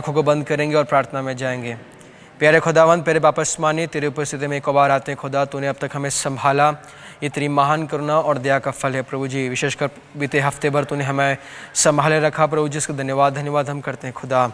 आंखों को बंद करेंगे और प्रार्थना में जाएंगे। प्यारे खुदावंद, प्यारे वापसमानी, तेरे उपस्थिति में एक बार आते हैं खुदा। तूने अब तक हमें संभाला, ये तेरी महान करुणा और दया का फल है प्रभु जी। विशेषकर बीते हफ्ते भर तूने हमें संभाले रखा प्रभु जी, इसका धन्यवाद हम करते हैं खुदा।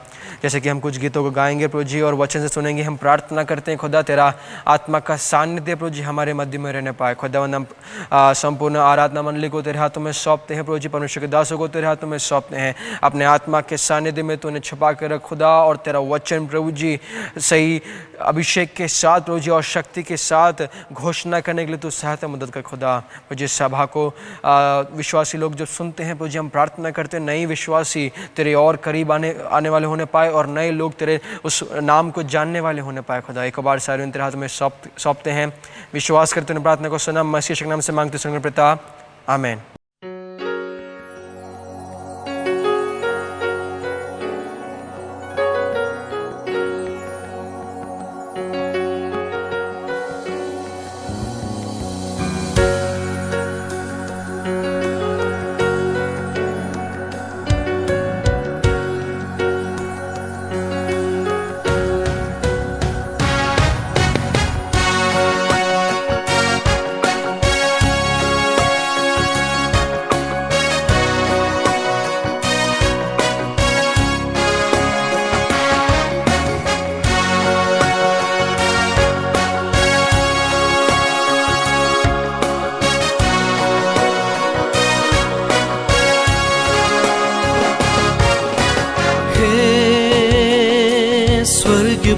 जैसे कि हम कुछ गीतों को गाएंगे प्रभु जी और वचन से सुनेंगे, हम प्रार्थना करते हैं खुदा तेरा आत्मा का सानिध्य प्रभु जी हमारे मध्य में रहने पाए। खुदावंद, हम संपूर्ण आराधना मंडली को तेरे हाथों में सौंपते हैं प्रभु जी, परमेश्वर के दासों को तेरे हाथों में सौंपते हैं। अपने आत्मा के सानिध्य में तूने छुपा कर रख खुदा, और तेरा वचन प्रभु जी सही अभिषेक के साथ प्रभु जी और शक्ति के साथ घोषणा करने के लिए तू सहायता मदद कर खुदा। मुझे सभा को विश्वासी लोग जब सुनते हैं प्रभु जी, हम प्रार्थना करते हैं नए विश्वासी तेरे और करीब आने वाले होने पाए, और नए लोग तेरे उस नाम को जानने वाले होने पाए खुदा। एक बार सारे तेरे हाथ में सौंपते हैं, विश्वास करते हैं प्रार्थना को सुना, मसीह के नाम से मांगते सुन पिता, आमीन।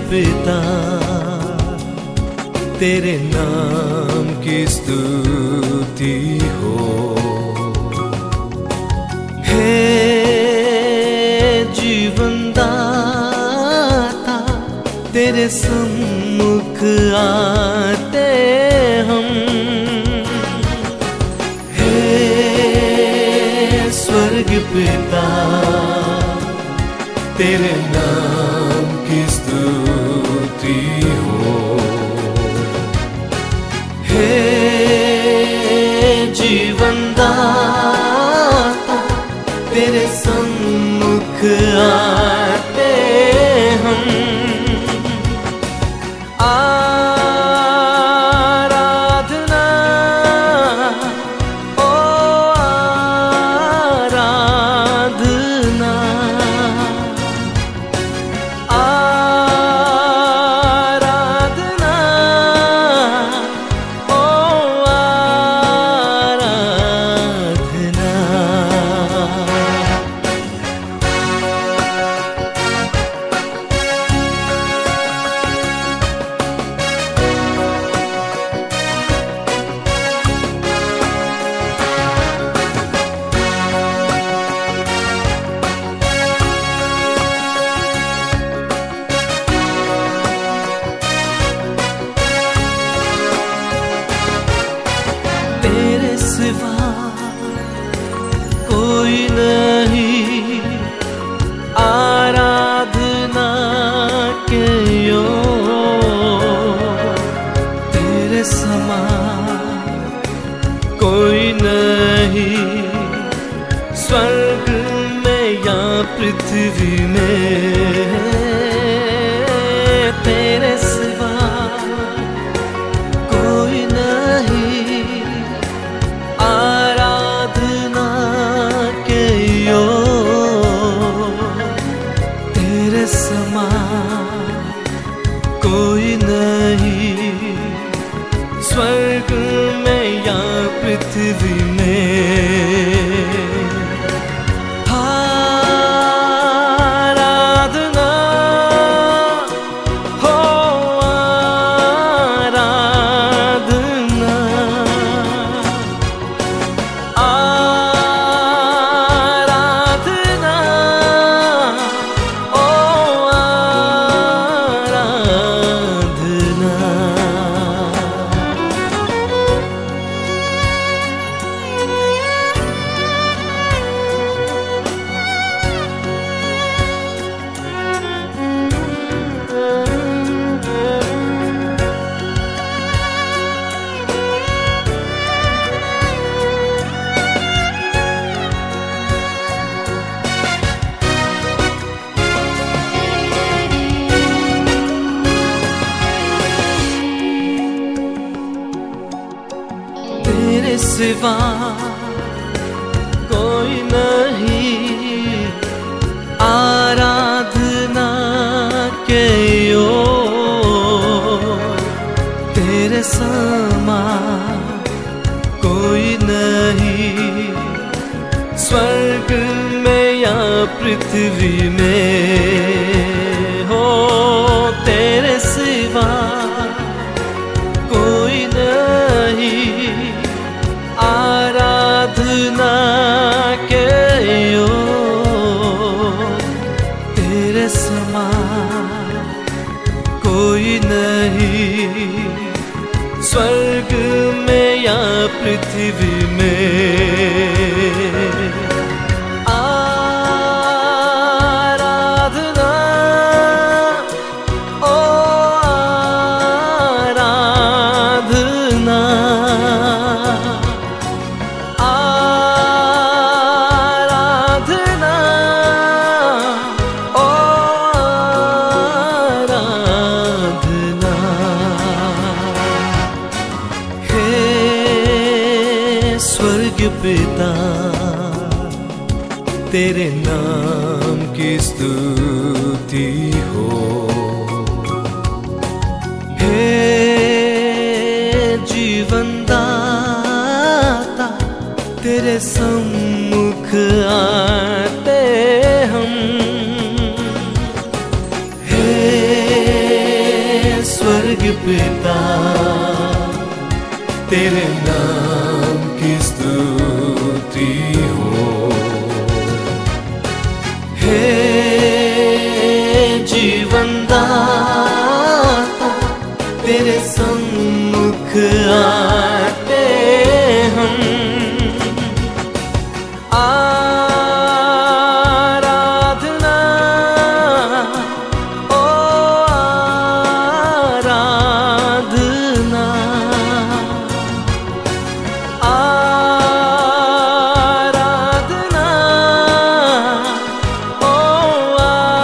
पिता, तेरे नाम की स्तुति हो। हे जीवन दाता, तेरे सम्मुख आते हम। हे स्वर्ग पिता, तेरे नाम की स्तुति हो। हे जीवन दाता, तेरे सम्मुख आते हम। कोई नहीं आराधना के योग्य, तेरे समान कोई नहीं स्वर्ग में या पृथ्वी में। तेरे सिवा कोई नहीं आराधना के योग्य, तेरे समान कोई नहीं स्वर्ग में या पृथ्वी में। तेरे सिवा कोई नहीं, आराधना के योग्य तेरे समा कोई नहीं, स्वर्ग में या पृथ्वी में हो तेरे सिवा कोई नहीं, आराधना के योग्य तेरे समान कोई नहीं, स्वर्ग में या पृथ्वी में। स्वर्ग पिता तेरे नाम की स्तुति हो, हे जीवन दाता तेरे सम्मुख आते हम, हे स्वर्ग पिता तेरे नाम की स्तुति हो, हे जीवन दाता तेरे सम्मुख आते हम, आराधना ओ आराधना, आराधना ओ आराधना।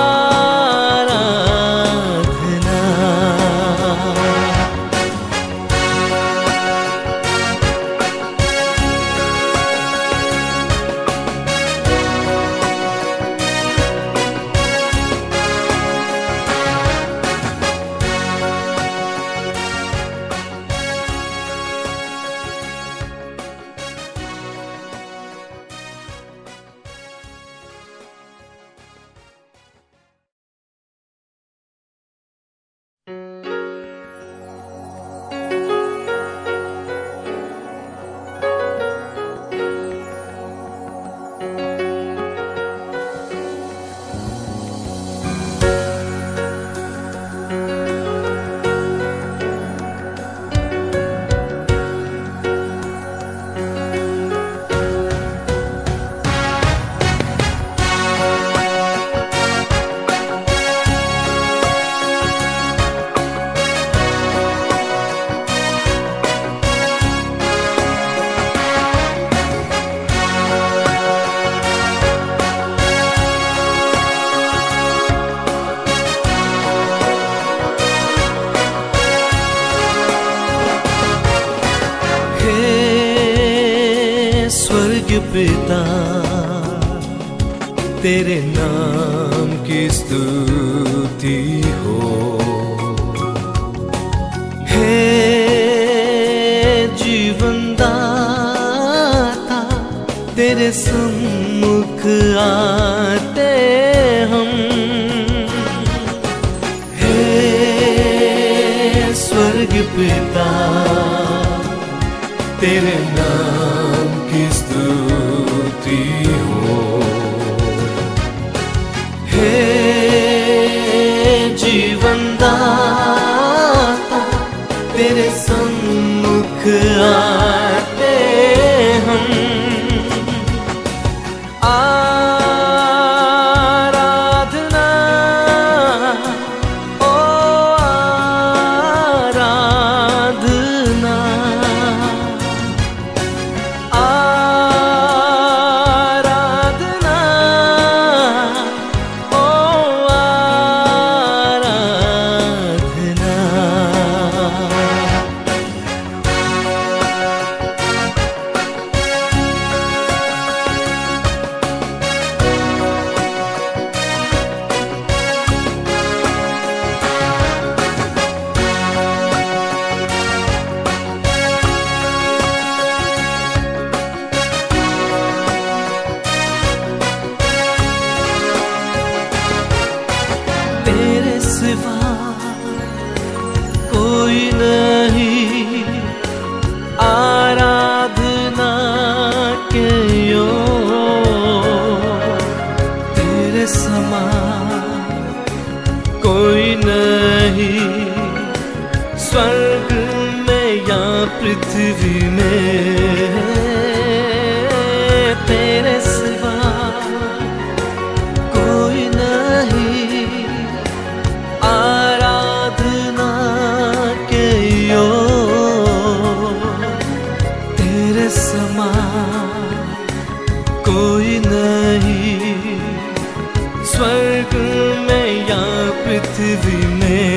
स्वर्ग पिता तेरे नाम की स्तुति हो, हे जीवन दाता तेरे सम्मुख आते हम, हे स्वर्ग पिता तेरे नाम की स्तुति हो, हे जीवन दाता तेरे सम्मुख आते हम, आराधना ओ आराधना, आराधना ओ आराधना। पृथ्वी में तेरे सिवा कोई नहीं, आराधना के योग्य तेरे समान कोई नहीं, स्वर्ग में या पृथ्वी में।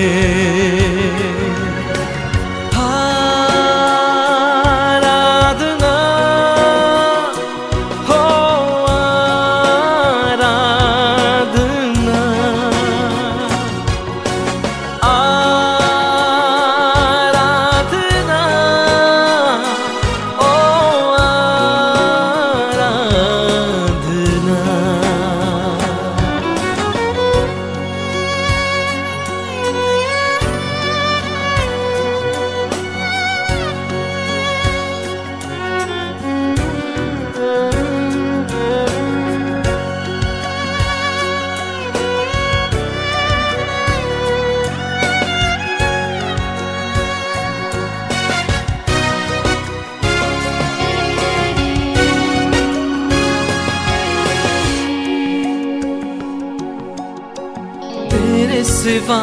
तेरे सिवा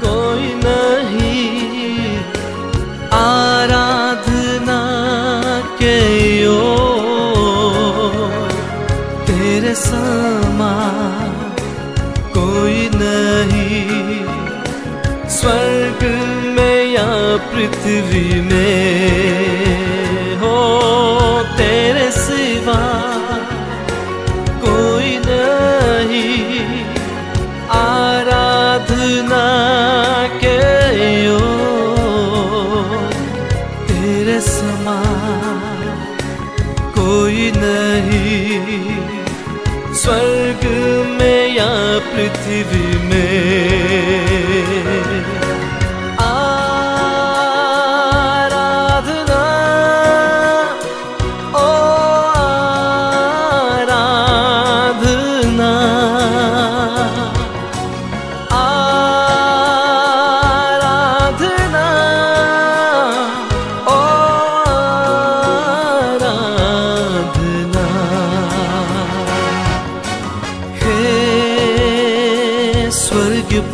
कोई नहीं, आराधना के योग्य तेरे समान कोई नहीं, स्वर्ग में या पृथ्वी में। हो तेरे सिवा कोई नहीं, आराधना के योग्य तेरे समान कोई नहीं, स्वर्ग में या पृथ्वी में।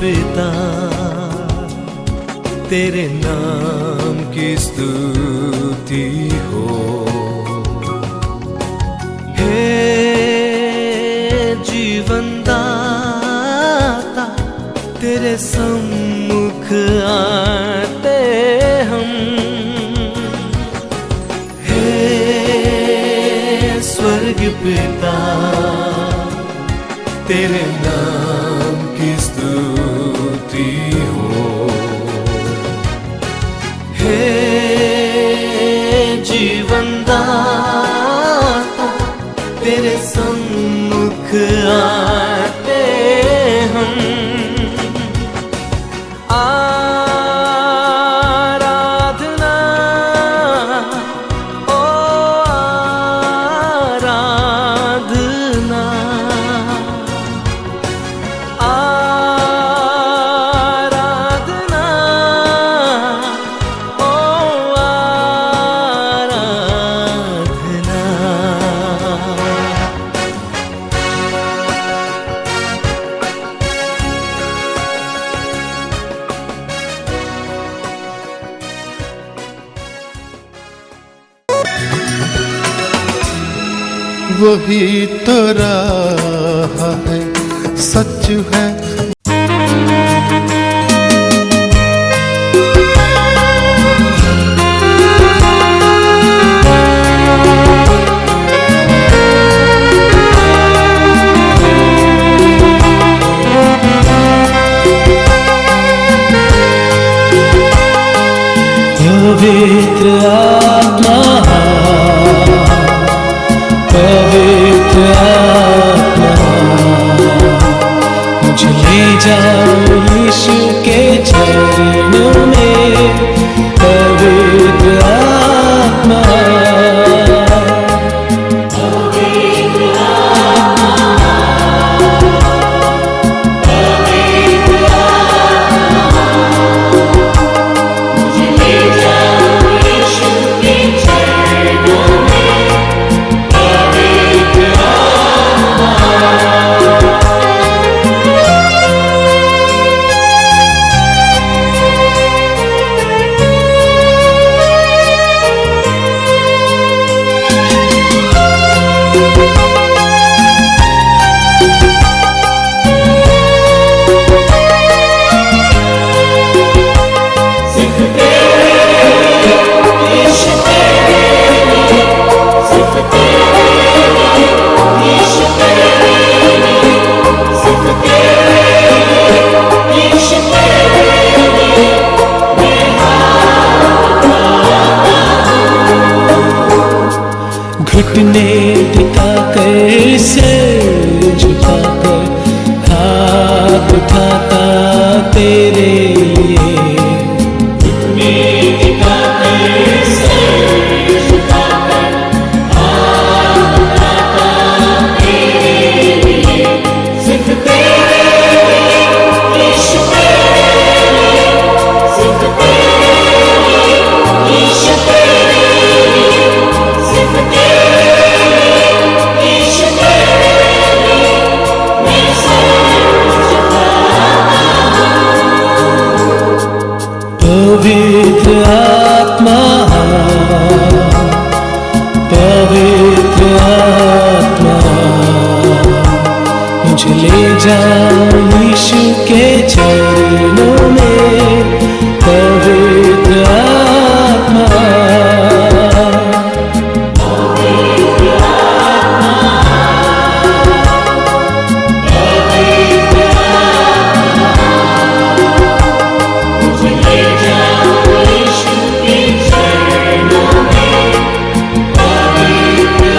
पिता तेरे नाम की स्तुति हो, हे जीवन दाता तेरे सम्मुख आते हम, हे स्वर्ग पिता तेरे नाम की स्तुति हो, हे जीवन दाता तेरे सम्मुख आते हम। वही तो राह है, सच है। पवित्र आत्मा, पवित्र आत्मा, मुझे ले जाओ यीशु के चरणों में। पवित्र आत्मा, पवित्र आत्मा, पवित्र आत्मा, मुझे ले घुटने टिकाकर सिर झुकाकर हाथ उठाता तेरे लिए। घुटने टिकाकर सिर झुकाकर हाथ उठाता तेरे लिए। सिर्फ तेरे लिए यीशु, तेरे लिए सिर्फ तेरे लिए यीशु, तेरे लिए सिर्फ तेरे लिए यीशु, तेरे लिए मैं सिर झुकाता हूँ। पवित्र आत्मा, पवित्र आत्मा मुझे ले जाओ यीशु के चरणों में। पवित्र आत्मा, पवित्र आत्मा, पवित्र आत्मा मुझे ले जाओ यीशु के चरणों में। पवित्र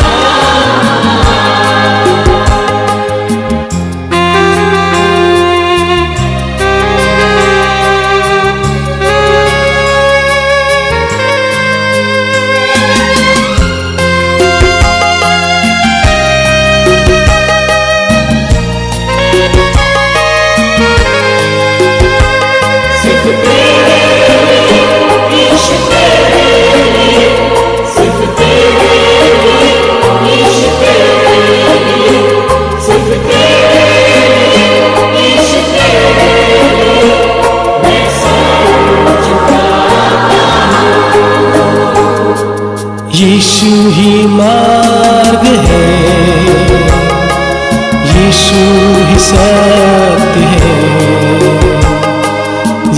यीशु ही मार्ग है, यीशु ही सत्य है,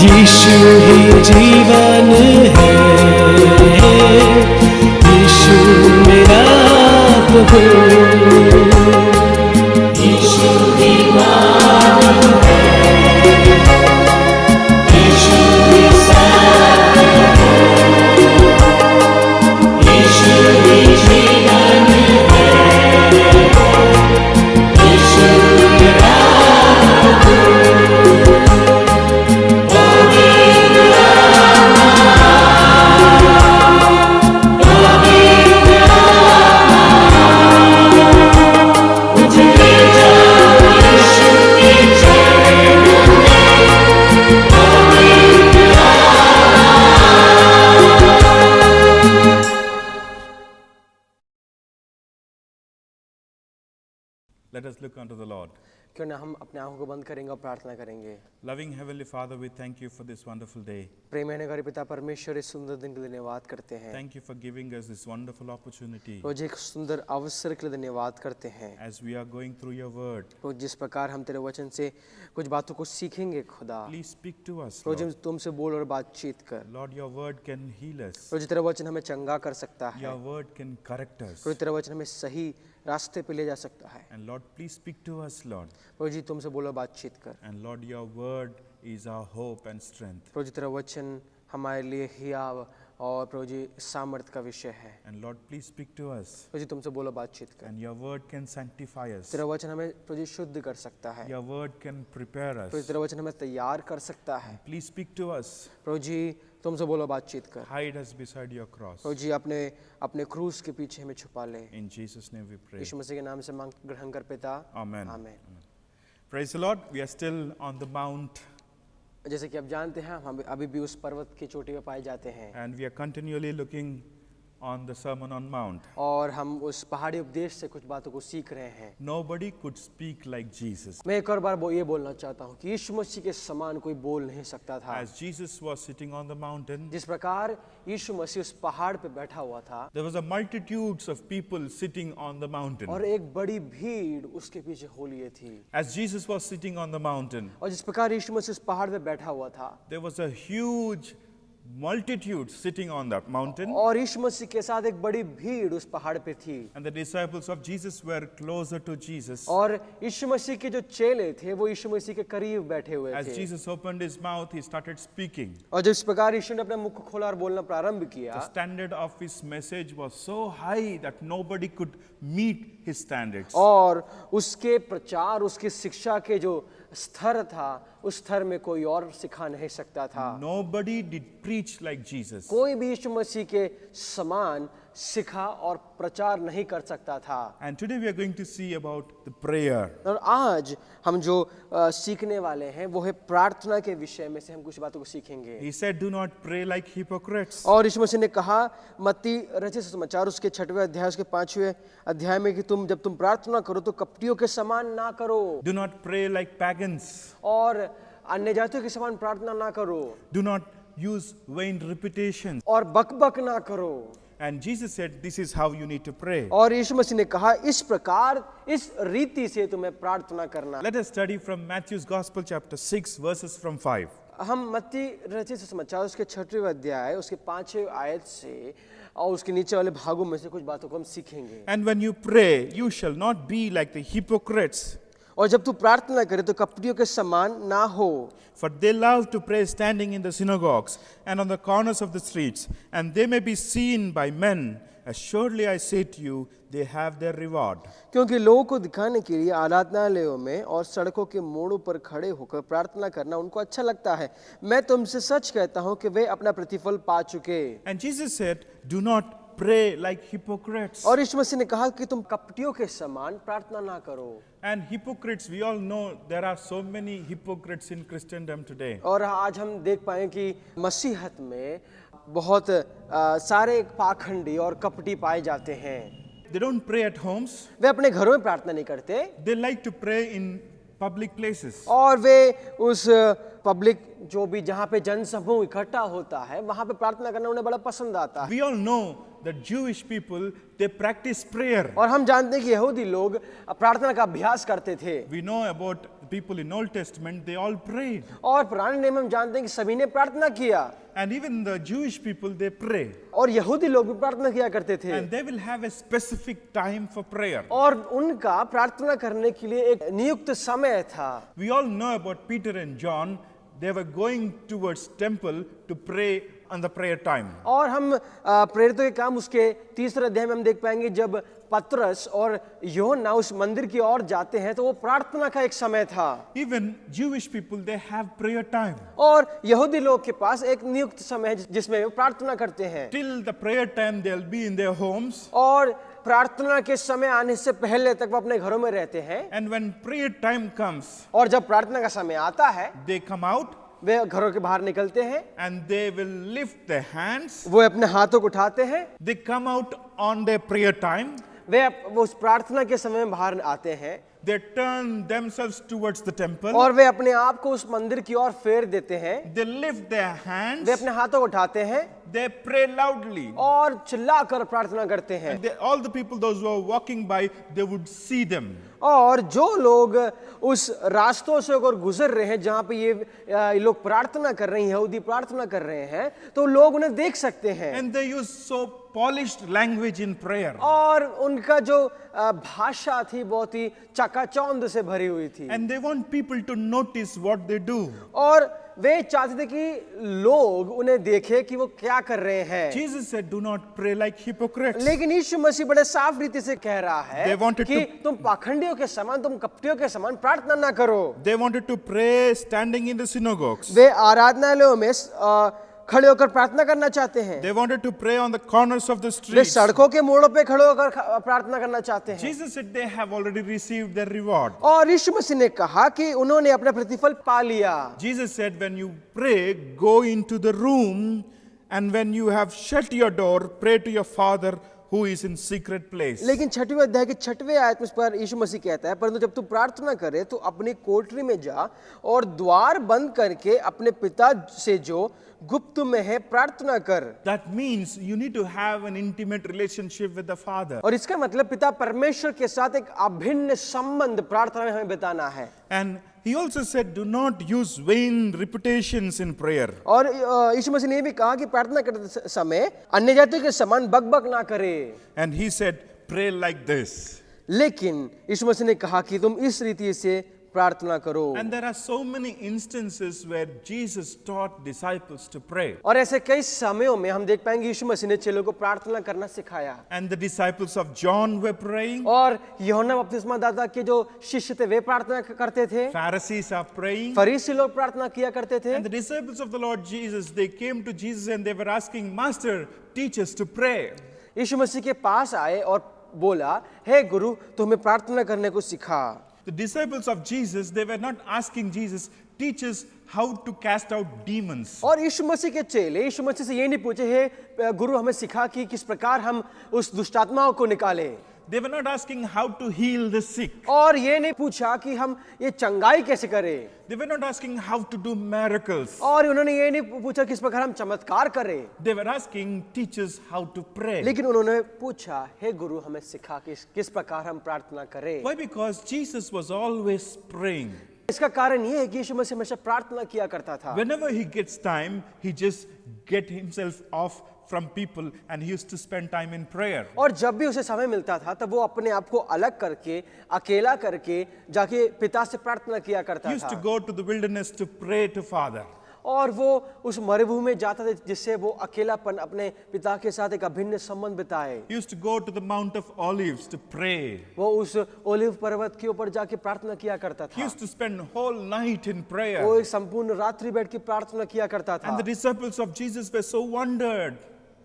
यीशु ही जीवन है, यीशु मेरा प्रभु। यीशु ही मार्ग है, यीशु ही सत्य है, यीशु ही जीवन है, यीशु मेरा प्रभु। Let us look unto the Lord. क्यों ना हम अपने आंखों को बंद करेंगे और प्रार्थना करेंगे। Loving Heavenly Father, we thank you for this wonderful day. प्रेम है हमारे पिता परमेश्वर, इस सुंदर दिन के लिए धन्यवाद करते हैं। Thank you for giving us this wonderful opportunity. रोज एक सुंदर अवसर के लिए धन्यवाद करते हैं। As we are going through your word, रोज जिस प्रकार हम तेरे वचन से कुछ बातों को सीखेंगे खुदा, please speak to us, rose Lord. तुमसे बोल और बातचीत कर। Lord, your word can heal us. रोज तेरा वचन हमें चंगा कर सकता है, Your word can correct us. रोज तेरा वचन हमें सही रास्ते पे ले जा सकता है। And Lord, please speak to us, Lord. रोज जी तुमसे बोलो बातचीत कर। And Lord, your word is our hope and strength. रोज तेरा वचन हमारे लिए हियाव और प्रभु जी सामर्थ का विषय है। And Lord, please speak to us. प्रभु जी तुमसे बोलो बातचीत कर। And your word can sanctify us. तेरा वचन हमें प्रभु जी शुद्ध कर सकता है। Your word can prepare Prabhu ji us. तेरा वचन हमें तैयार कर सकता है। Please speak to us. प्रभु जी तुमसे बोलो बातचीत कर। Hide us beside your cross. प्रभु जी अपने अपने क्रूस के पीछे हमें छुपा ले। In Jesus' name we pray. यीशु मसीह के नाम से मांग ग्रहण कर पिता, Amen. आमीन। Praise the Lord. We are still on the mount जैसे कि आप जानते हैं हम अभी भी उस पर्वत की चोटी पे पाए जाते हैं and we are continually looking on the Sermon on Mount. और हम उस पहाड़ी उपदेश से कुछ बातों को सीख रहे हैं। Nobody could speak like Jesus. मैं एक और बार ये बोलना चाहता हूँ कि यीशु मसीह के समान कोई बोल नहीं सकता था। As Jesus was sitting on the mountain, जिस प्रकार यीशु मसीह उस पहाड़ पे बैठा हुआ था there was a multitudes of people sitting on the mountain. और एक बड़ी भीड़ उसके पीछे हो लिए थी। As Jesus was sitting on the mountain, और जिस प्रकार यीशु मसीह उस पहाड़ पे बैठा हुआ था there was a huge multitudes sitting on that mountain, और यीशु मसीह के साथ एक बड़ी भीड़ उस पहाड़ पे थी। and the disciples of Jesus were closer to Jesus. और यीशु मसीह के जो चेले थे वो यीशु मसीह के करीब बैठे हुए As थे। Jesus opened his mouth, he started speaking. और जिस प्रकार यीशु ने अपना मुख खोला और बोलना प्रारंभ The किया, standard of his message was so high that nobody could meet his standards. और उसके प्रचार, उसकी शिक्षा के जो स्तर था, उस स्तर में कोई और सिखा नहीं सकता था। Nobody did preach like Jesus. कोई भी यीशु मसीह के समान सिखा और प्रचार नहीं कर सकता था। And today we are going to see about the prayer. और आज हम जो सीखने वाले हैं वो है प्रार्थना के विषय में से हम कुछ बातों को सीखेंगे। He said, do not pray like hypocrites. और यीशु मसीह ने कहा मत्ती रचित सुसमाचार उसके 6वें अध्याय उसके 5वें अध्याय में कि जब तुम प्रार्थना करो तो कपटियों के समान ना करो Do not pray like pagans. और अन्य जातियों के समान प्रार्थना ना करो Do not use vain repetitions. और बकबक ना करो। And Jesus said, this is how you need to pray. और यीशु मसीह ने कहा इस प्रकार इस रीति से तुम्हें प्रार्थना करना। Let us study from Matthew's Gospel chapter 6 verses from 5. हम मत्ती रचित सुसमाचार उसके 6वें अध्याय उसके 5वें आयत से और उसके नीचे वाले भागों में से कुछ बातों को हम सीखेंगे। And when you pray, you shall not be like the hypocrites, और जब तू प्रार्थना करे तो कपटियों के समान ना हो, for they love to pray standing in the synagogues and on the corners of the streets, and they may be seen by men. Assuredly I say to you, they have their reward. क्योंकि लोगों को दिखाने के लिए आराधनालयों में और सड़कों के मोड़ों पर खड़े होकर प्रार्थना करना उनको अच्छा लगता है। मैं तुमसे सच कहता हूँ कि वे अपना प्रतिफल पा चुके। And Jesus said, do not pray like hypocrites. और यीशु मसीह ने कहा कि तुम कपटियों के समान प्रार्थना ना करो। And hypocrites, we all know there are so many hypocrites in Christendom today. और आज हम देख पाए कि मसीहत में बहुत सारे पाखंडी और कपटी पाए जाते हैं। They don't pray at homes. वे अपने घरों में प्रार्थना नहीं करते They like to pray in public places. और वे उस पब्लिक जो भी जहाँ पे जनसमूह इकट्ठा होता है वहाँ पे प्रार्थना करना उन्हें बड़ा पसंद आता है। We all know that Jewish people, they practice prayer. और हम जानते हैं कि यहूदी लोग प्रार्थना का अभ्यास करते थे। We know about people in Old Testament, they all prayed. और पुराने नियम में हम जानते हैं कि सभी ने प्रार्थना किया And even the Jewish people, they pray. और यहूदी लोग भी प्रार्थना किया करते थे। And they will have a specific time for prayer. और उनका प्रार्थना करने के लिए एक नियुक्त समय था। We all know about Peter and John. They were going towards temple to pray on the prayer time. और हम प्रेरितों के काम उसके 3रे अध्याय में हम देख पाएंगे जब पतरस और यूहन्ना उस मंदिर की ओर जाते हैं तो वो प्रार्थना का एक समय था। Even Jewish people, they have prayer time. और यहूदी लोग के पास एक नियुक्त समय है जिसमें वो प्रार्थना करते हैं। Till the prayer time, they'll be in their homes. और प्रार्थना के समय आने से पहले तक वो अपने घरों में रहते हैं। And when prayer time comes, और जब प्रार्थना का समय आता है they come out वे घरों के बाहर निकलते हैं। and they will lift their hands. वो अपने हाथों को उठाते हैं। They come out on their prayer time. वो उस प्रार्थना के समय में बाहर आते हैं। They turn themselves towards the temple. और वे अपने आप को उस मंदिर की ओर फेर देते हैं। They lift their hands. वे अपने हाथों को उठाते हैं They pray loudly. और चिल्लाकर प्रार्थना करते हैं। And all the people, those who are walking by, they would see them. और जो लोग उस रास्तों से होकर गुजर रहे हैं जहाँ पे ये लोग प्रार्थना कर रहे हैं, यहूदी प्रार्थना कर रहे हैं, तो लोग उन्हें देख सकते हैं। And they use so polished language in prayer. और उनका जो भाषा थी बहुत ही चकाचौंध से भरी हुई थी। And they want people to notice what they do. और वे चाहते थे कि लोग उन्हें देखें कि वो क्या कर रहे हैं। Jesus said, do not pray like hypocrites. लेकिन यीशु मसीह बड़े साफ रीति से कह रहा है They wanted कि तुम पाखंडियों के समान, तुम कपटियों के समान प्रार्थना ना करो। They wanted to pray standing in the synagogues. वे आराधनालयों में खड़े होकर प्रार्थना करना चाहते हैं। They wanted to pray on the corners of the way streets. सड़कों के मोड़ों पे खड़े होकर प्रार्थना करना चाहते हैं। Jesus said they have already received their reward. और यीशु मसीह ने कहा कि उन्होंने अपना प्रतिफल पा लिया। Jesus said, when you pray, go into the room, and when you have shut your door, pray to your Father who is in secret place. लेकिन 6वें अध्याय के 6वें आयत में इस पर यीशु मसीह कहता है, परंतु जब तू प्रार्थना करे तो अपनी कोठरी में जा और द्वार बंद करके अपने पिता से जो गुप्त में है प्रार्थना कर। That means you need to have an intimate relationship with the Father. और इसका मतलब पिता परमेश्वर के साथ एक अभिन्न संबंध प्रार्थना में हमें बिताना है। And he also said, do not use vain repetitions in prayer. और यीशु मसीह ने ये भी कहा कि प्रार्थना करते समय अन्य जातियों के समान बकबक ना करे, And he said, pray like this. लेकिन यीशु मसीह ने कहा कि तुम इस रीति से प्रार्थना करो। And there are so many instances where Jesus taught disciples to pray. और ऐसे कई समयों में हम देख पाएंगे यीशु मसीह ने चेलों को प्रार्थना करना सिखाया। And the disciples of John were praying. और यूहन्ना बपतिस्मा दाता के जो शिष्य थे वे प्रार्थना करते थे, Pharisees are praying. फरीसी लोग प्रार्थना किया करते थे। And the disciples of the Lord Jesus, they came to Jesus and they were asking, Master, teach us to pray. यीशु मसीह के पास आए और बोला, हे गुरु तू हमें प्रार्थना करने को सिखा। The disciples of Jesus, they were not asking Jesus, teach us how to cast out demons. और यीशु मसीह के चेले यीशु मसीह से ये नहीं पूछे, हे गुरु हमें सिखा कि किस प्रकार हम उस दुष्टात्माओं को निकालें। They were not asking how to heal the sick. और ये नहीं पूछा कि हम ये चंगाई कैसे करें। They were not asking how to do miracles. और उन्होंने ये नहीं पूछा किस प्रकार हम चमत्कार करें। They were asking, teach us how to pray. लेकिन उन्होंने पूछा, हे गुरु हमें सिखा कि किस प्रकार हम प्रार्थना करें। Why? Because Jesus was always praying. इसका कारण ये है कि यीशु मसीह हमेशा प्रार्थना किया करता था। Whenever he gets time, he just get himself off from people and he used to spend time in prayer. और जब भी उसे समय मिलता था तब वो अपने आप को अलग करके अकेला करके जाके पिता से प्रार्थना किया करता He used to था। go to the wilderness to pray to Father. और वो उस मरुभूमि में जाता था जिससे वो अकेलापन अपने पिता के साथ एक अभिन्न संबंध बिताए। He used to go to the Mount of Olives to pray. वो उस ओलिव पर्वत के ऊपर जाके प्रार्थना किया करता He था। used to spend whole night in prayer. वो एक संपूर्ण रात्रि बैठ के प्रार्थना किया करता था। And the disciples of Jesus were so wondered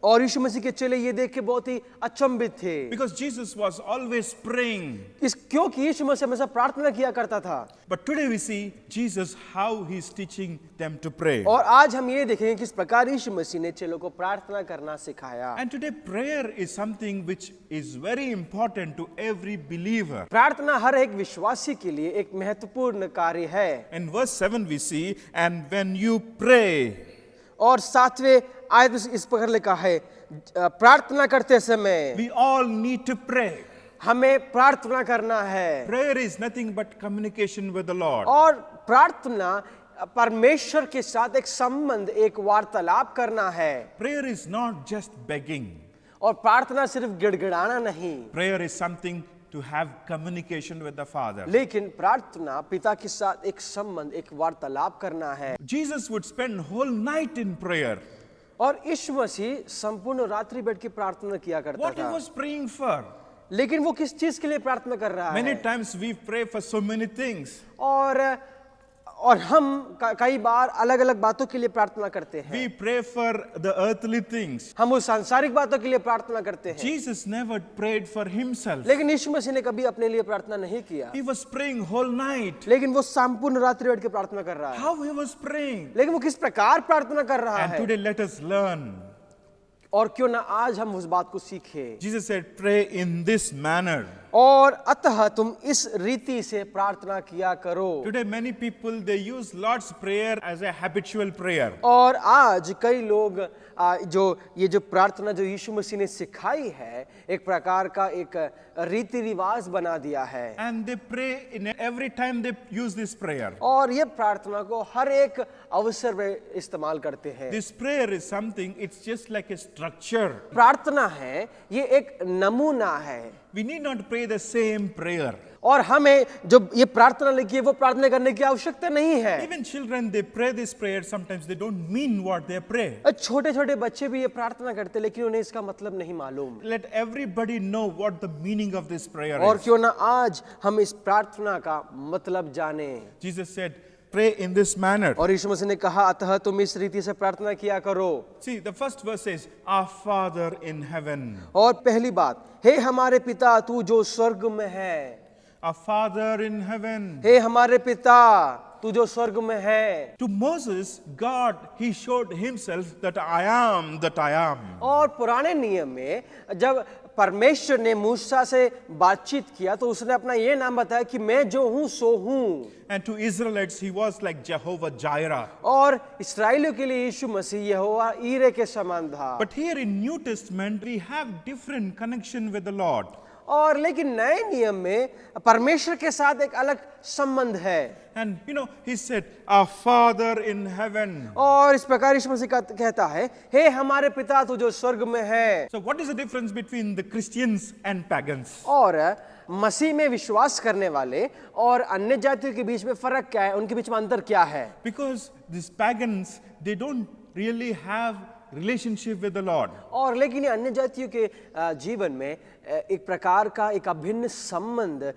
और यीशु मसीह के चेले ये देख के बहुत ही अचंभित थे, because Jesus was always praying. क्योंकि यीशु मसीह हमेशा प्रार्थना किया करता था। But today we see Jesus how he's teaching them to pray. और आज हम ये देखेंगे किस प्रकार यीशु मसीह ने चेलों को प्रार्थना करना सिखाया। And today prayer is something which is very important to every believer. प्रार्थना हर एक विश्वासी के लिए एक महत्वपूर्ण कार्य है। In verse 7 we see, and when you pray, और 7वें आयत में इस प्रकार लिखा है, प्रार्थना करते समय we all need to pray. हमें प्रार्थना करना है। Prayer is nothing but communication with the Lord. और प्रार्थना परमेश्वर के साथ एक संबंध, एक वार्तालाप करना है। Prayer is not just begging. और प्रार्थना सिर्फ गिड़गिड़ाना नहीं, Prayer is something to have communication with the Father. लेकिन प्रार्थना पिता के साथ एक संबंध, एक वार्तालाप करना है। Jesus would spend whole night in prayer. और यीशु मसीह संपूर्ण रात्रि बैठ के प्रार्थना किया करता What he था। was praying for? लेकिन वो किस चीज के लिए प्रार्थना कर रहा Many है? times we pray for so many things. और हम कई बार अलग अलग बातों के लिए प्रार्थना करते हैं। We pray for the earthly things. हम उस सांसारिक बातों के लिए प्रार्थना करते हैं, Jesus never prayed for himself. लेकिन यीशु मसीह ने कभी अपने लिए प्रार्थना नहीं किया। He was praying whole night. लेकिन वो संपूर्ण रात्रि बैठ के प्रार्थना कर रहा है। How he was praying. लेकिन वो किस प्रकार प्रार्थना कर रहा And है? today let us learn. और क्यों ना आज हम उस बात को सीखें। Jesus said, pray in this manner. और अतः तुम इस रीति से प्रार्थना किया करो। Today many people, they use Lord's Prayer as a habitual prayer. और आज कई लोग जो ये जो प्रार्थना जो यीशु मसीह ने सिखाई है, एक प्रकार का एक रीति रिवाज बना दिया है। And they pray in every time they use this prayer. और ये प्रार्थना को हर एक अवसर में इस्तेमाल करते हैं। This prayer is something, it's just like a structure. प्रार्थना है, ये एक नमूना है। We need not pray the same prayer. और हमें जो ये प्रार्थना लिखी है वो प्रार्थना करने की आवश्यकता नहीं है। Even children, they pray this prayer, sometimes they don't mean what they pray. छोटे छोटे बच्चे भी ये प्रार्थना करते हैं, लेकिन उन्हें इसका मतलब नहीं मालूम। Let everybody know what the meaning of this prayer और is. क्यों ना आज हम इस प्रार्थना का मतलब जाने। Jesus said, pray in this manner. और यीशु मसीह ने कहा, अतः तुम इस रीति से प्रार्थना किया करो। See, the first verse says, Our Father in heaven. और पहली बात, हे हमारे पिता तू जो स्वर्ग में है। Our Father in heaven. हे हमारे पिता तू जो स्वर्ग में है। To Moses, God, he showed himself that I am that I am. और पुराने नियम में जब परमेश्वर ने मूसा से बातचीत किया तो उसने अपना ये नाम बताया कि मैं जो हूं सो हूं। And to Israelites, he was like Jehovah Jireh. और इस्राएलियों के लिए यीशु मसीह यहोवा ईरे के समान था। But here in New Testament, we have different connection with the Lord. और लेकिन नए नियम में परमेश्वर के साथ एक अलग संबंध है। And you know, he said, Our Father in heaven. और इस प्रकार यीशु मसीह कहता है, हे हमारे पिता तू जो स्वर्ग में है। So, what is the difference between the Christians and pagans? और मसीह में विश्वास करने वाले और अन्य जातियों के बीच में फर्क क्या है, उनके बीच में अंतर क्या है? Because these pagans, they don't really have relationship with the Lord. और लेकिन ये अन्य जातियों के जीवन में एक प्रकार का एक अभिन्न संबंध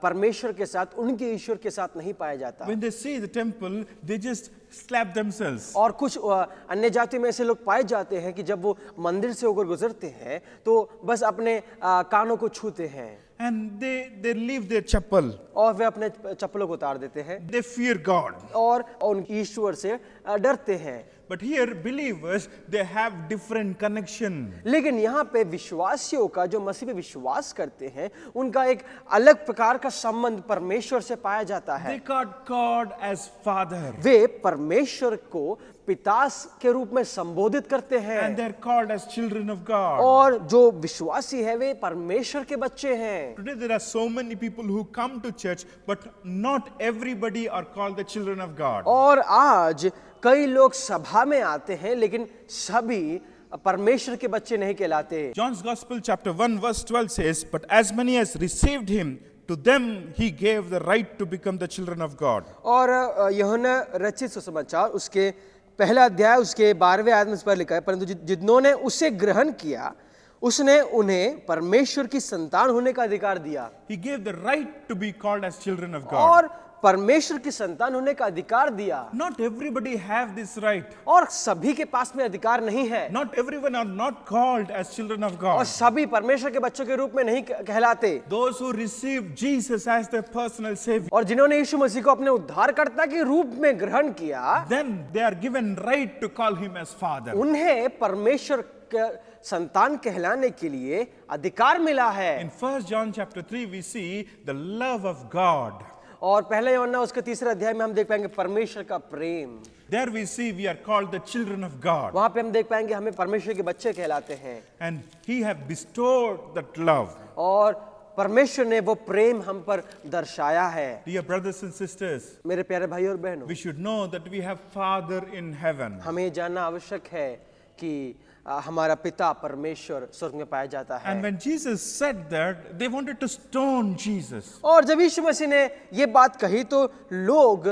परमेश्वर के साथ, उनके ईश्वर के साथ नहीं पाया जाता। When they see the temple, they just slap themselves. और कुछ अन्य जातियों में ऐसे लोग पाए जाते हैं कि जब वो मंदिर से होकर गुजरते हैं तो बस अपने कानों को छूते हैं। And they leave their chapel. और वे अपने चप्पलों को उतार देते हैं They fear God. और उन ईश्वर से डरते हैं। But here, believers, they have different connection. लेकिन यहाँ पे विश्वासियों का, जो मसीह पे विश्वास करते हैं, उनका एक अलग प्रकार का संबंध परमेश्वर से पाया जाता है। They got God as Father. वे परमेश्वर को पिता के रूप में संबोधित करते हैं। And they're called as children of God. और जो विश्वासी है वे परमेश्वर के बच्चे हैं। Today there are so many people who come to church, but not everybody are called the children of God. और आज कई लोग सभा में आते हैं लेकिन सभी परमेश्वर के बच्चे नहीं कहलाते। John's Gospel chapter 1 verse 12 says, But as many as received him, to them he gave the right to become the children of God. और यूहन्ना रचित सुसमाचार उसके पहला अध्याय उसके 12वें आयत में इस पर लिखा है, परंतु जिन्होंने उसे ग्रहण किया उसने उन्हें परमेश्वर की संतान होने का अधिकार दिया। He gave the right to be called as children of God. और परमेश्वर की संतान होने का अधिकार दिया। Not everybody have this right. और सभी के पास में अधिकार नहीं है। Not everyone are not called as children of और God. सभी परमेश्वर के बच्चों के रूप में नहीं कहलाते। Those who receive Jesus as their personal savior, और जिन्होंने यीशु मसीह को अपने उद्धारकर्ता के रूप में ग्रहण किया, then they are given right to call him as Father. उन्हें परमेश्वर के संतान कहलाने के लिए अधिकार मिला है। In 1 John chapter 3 we see the love of God. और पहले यूहन्ना उसके तीसरे अध्याय में हम देख पाएंगे परमेश्वर का प्रेम। There we see we are called the children of God. वहां पे हम देख पाएंगे हमें परमेश्वर के बच्चे कहलाते हैं। And he have bestowed that love. और परमेश्वर ने वो प्रेम हम पर दर्शाया है। Dear brothers and sisters, मेरे प्यारे भाई और बहनों, we should know that we have Father in heaven. हमें जानना आवश्यक है कि हमारा पिता परमेश्वर स्वर्ग में पाया जाता है। And when Jesus said that, they wanted to stone Jesus. और जब यीशु मसीह ने ये बात कही तो लोग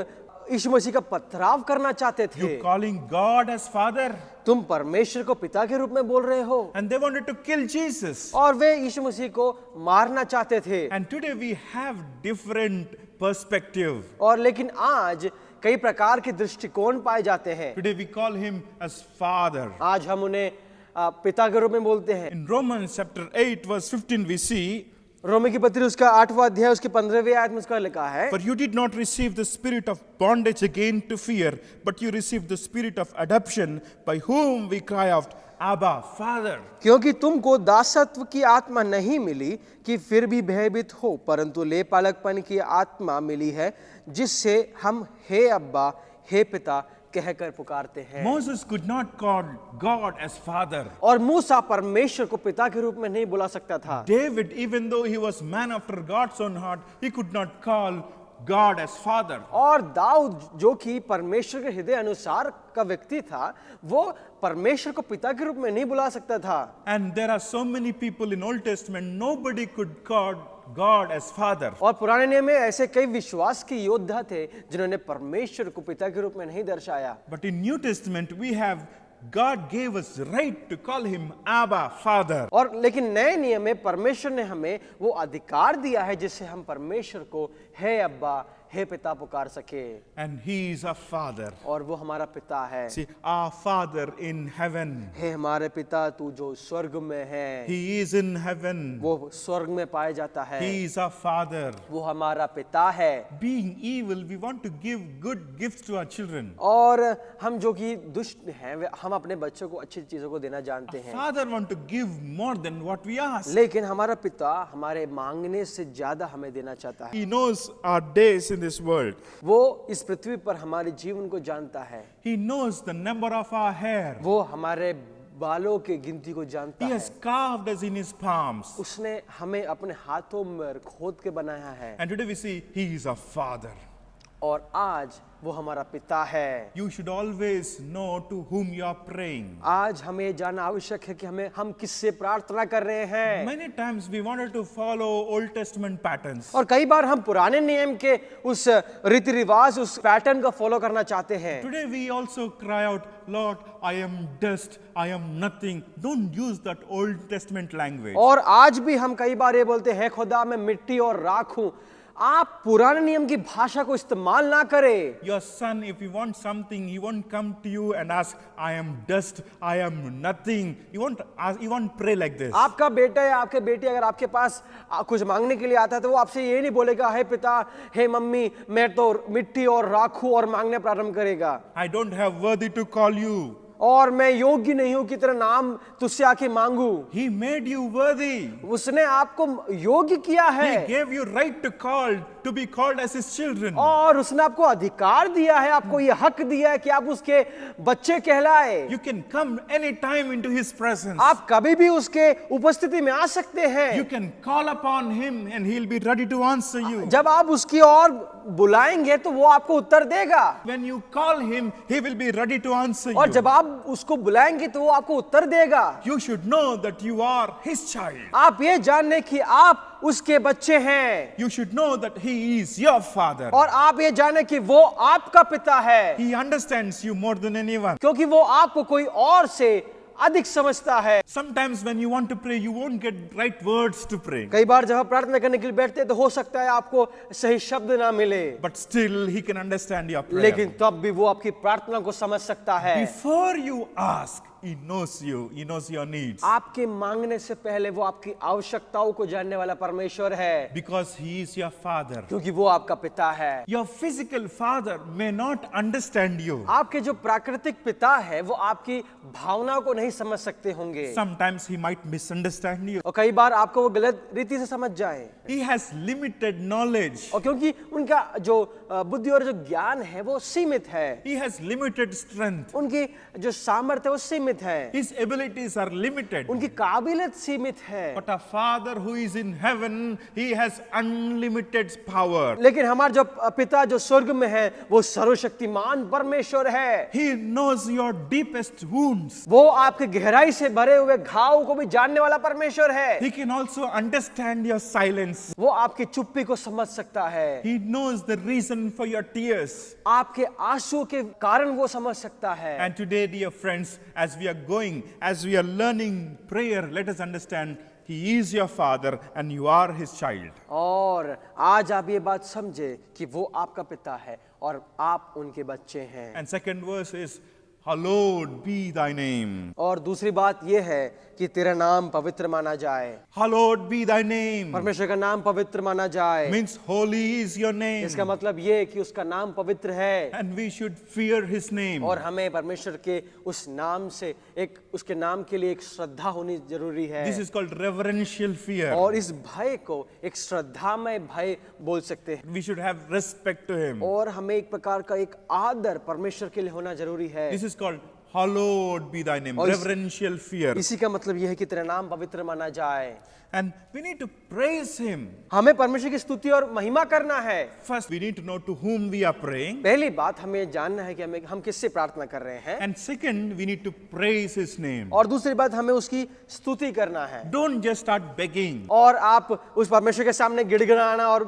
यीशु मसीह का पथराव करना चाहते थे। You calling God as Father? तुम परमेश्वर को पिता के रूप में बोल रहे हो। And they wanted to kill Jesus. और वे यीशु मसीह को मारना चाहते थे। And today we have different perspective. और लेकिन आज कई प्रकार के दृष्टिकोण पाए जाते हैं। Today we call him as Father. आज हम उन्हें पिता के रूप में बोलते हैं। In Romans chapter 8 verse 15 we see, रोमी की पत्री उसका 8वां अध्याय उसके 15वें आयत में उसका लिखा है, For you did not receive the spirit of bondage again to fear, but you received the spirit of adoption, by whom we cry out, Abba, Father. क्योंकि तुमको दासत्व की आत्मा नहीं मिली कि फिर भी भयभीत हो, परंतु लेपालकपन की आत्मा मिली है जिससे हम हे अब्बा हे पिता कहकर पुकारते हैं। Moses could not call God as Father. और मूसा परमेश्वर को पिता के रूप में नहीं बुला सकता था। David, even though he was man after God's own heart, he could not call God as Father. और दाऊद जो कि परमेश्वर के हृदय अनुसार का व्यक्ति था, वो परमेश्वर को पिता के रूप में नहीं बुला सकता था। And there are so many people in Old Testament, nobody could call God as Father. और पुराने नियम में ऐसे कई विश्वास के योद्धा थे जिन्होंने परमेश्वर को पिता के रूप में नहीं दर्शाया। But in New Testament, we have God gave us right to call him Abba, Father. और लेकिन नए नियम में परमेश्वर ने हमें वो अधिकार दिया है जिससे हम परमेश्वर को हे अब्बा हे पिता पुकार सके। And he is a Father. और वो हमारा पिता है। See, our Father in heaven. हे हमारे पिता तू जो स्वर्ग में है। He is in heaven. वो स्वर्ग में पाया जाता है। He is a Father. वो हमारा पिता है। Being evil, we want to give good gifts to our children. और हम जो कि दुष्ट हैं हम अपने बच्चों को अच्छी चीजों को देना जानते हैं। Father want to give more than what we ask. लेकिन हमारा पिता हमारे मांगने से ज्यादा हमें देना चाहता है। He knows our days in this world. वो इस पृथ्वी पर हमारे जीवन को जानता है। He knows the number of our hair. वो हमारे बालों के गिनती को जानता He है। has carved us in his palms. उसने हमें अपने हाथों में खोद के बनाया है And today we see he is our father. और आज वो हमारा पिता है। You should always know to whom you are praying. आज हमें जानना आवश्यक है कि हम किससे प्रार्थना कर रहे हैं। Many times we wanted to follow Old Testament patterns. और कई बार हम पुराने नियम के उस रीति रिवाज, उस पैटर्न को फॉलो करना चाहते हैं। Today we also cry out, Lord, I am dust, I am nothing. Don't use that Old Testament language. और आज भी हम कई बार ये बोलते हैं, खुदा मैं मिट्टी और राख हूं। आप पुराने नियम की भाषा को इस्तेमाल ना करें। Your son, if he wants something, he won't come to you and ask, I am dust, I am nothing. He won't pray like this. आपका बेटा या आपके बेटी अगर आपके पास कुछ मांगने के लिए आता है तो वो आपसे ये नहीं बोलेगा, हे पिता, हे मम्मी, मैं तो मिट्टी और राख हूं, और मांगने प्रारंभ करेगा। I don't have worthy to call you. और मैं योग्य नहीं हूं कि तेरा नाम तुझसे आके मांगू। He made you worthy. उसने आपको योग्य किया है। He gave you right to be called as his children. और उसने आपको अधिकार दिया है, आपको ये हक दिया है कि आप उसके बच्चे कहलाए। You can come anytime into his presence. आप कभी भी उसके उपस्थिति में आ सकते हैं। You can call upon him and he'll be ready to answer you. जब आप उसकी ओर बुलाएंगे तो वो आपको उत्तर देगा। When you call him, he will be ready to answer और you. जब आप उसको बुलाएंगे तो वो आपको उत्तर देगा। You should know that you are his child. आप ये जानने कि आप उसके बच्चे हैं। You should know that he is your father. और आप ये जाने कि वो आपका पिता है। He understands you more than anyone. क्योंकि वो आपको कोई और से अधिक समझता है। Sometimes when you want to pray, you won't get right words to pray. कई बार जब आप प्रार्थना करने के लिए बैठते हैं तो हो सकता है आपको सही शब्द ना मिले, But still, he can understand your prayer. लेकिन तब भी वो आपकी प्रार्थना को समझ सकता है। Before you ask, he knows you. He knows your needs. आपके मांगने से पहले वो आपकी आवश्यकताओं को जानने वाला परमेश्वर है, Because he is your father. क्योंकि वो आपका पिता है। Your physical father may not understand you. आपके जो प्राकृतिक पिता है वो आपकी भावनाओं को नहीं समझ सकते होंगे, Sometimes he might misunderstand you. और कई बार आपको वो गलत रीति से समझ जाए। He has limited knowledge. और क्योंकि उनका जो बुद्धि और जो ज्ञान है वो सीमित है, He has limited strength. उनकी जो सामर्थ्य है वो सीमित है, His abilities are limited. उनकी काबिलियत सीमित है। But our Father who is in heaven, he has unlimited power. लेकिन हमारा जो पिता जो स्वर्ग में है वो सर्वशक्तिमान परमेश्वर है। He knows your deepest wounds. वो आपके गहराई से भरे हुए घाव को भी जानने वाला परमेश्वर है। He can also understand your silence. वो आपकी चुप्पी को समझ सकता है, He knows the reason for your tears. आपके आंसुओं के कारण वो समझ सकता है। And today, dear friends, as we are learning prayer, let us understand He is your father and you are his child. और आज आप ये बात समझे कि वो आपका पिता है और आप उनके बच्चे हैं। And second verse is, hallowed be thy name. और दूसरी बात ये है कि तेरा नाम पवित्र माना जाए। Hallowed be thy name. परमेश्वर का नाम पवित्र माना जाए। Means holy is your name. इसका मतलब ये है कि उसका नाम पवित्र है And we should fear his name. और हमें परमेश्वर के उस नाम से उसके नाम के लिए एक श्रद्धा होनी जरूरी है। This is called reverential fear. और इस भय को एक श्रद्धामय भय बोल सकते हैं। We should have respect to him. और हमें एक प्रकार का एक आदर परमेश्वर के लिए होना जरूरी है। This is called hallowed be thy name. और Reverential fear. इसी का मतलब यह है कि तेरा नाम पवित्र माना जाए। And we need to praise him. हमें परमेश्वर की स्तुति और महिमा करना है। First, we need to know to whom we are praying. पहली बात हमें जानना है कि हम किससे प्रार्थना कर रहे हैं। And second, we need to praise his name. और दूसरी बात हमें उसकी स्तुति करना है। Don't just start begging. और आप उस परमेश्वर के सामने गिड़गिड़ाना और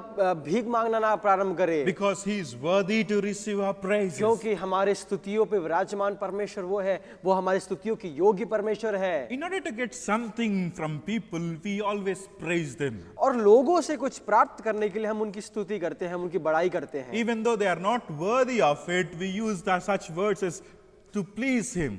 भीख मांगना ना प्रारंभ करें, Because he is worthy to receive our praises. क्योंकि हमारे स्तुतियों पे विराजमान परमेश्वर वो है, वो हमारी स्तुतियों की योग्य परमेश्वर है। In order to get something from people, we always praise them. और लोगों से कुछ प्राप्त करने के लिए हम उनकी स्तुति करते हैं, हम उनकी बड़ाई करते हैं। Even though they are not worthy of it, we use such words as to please him.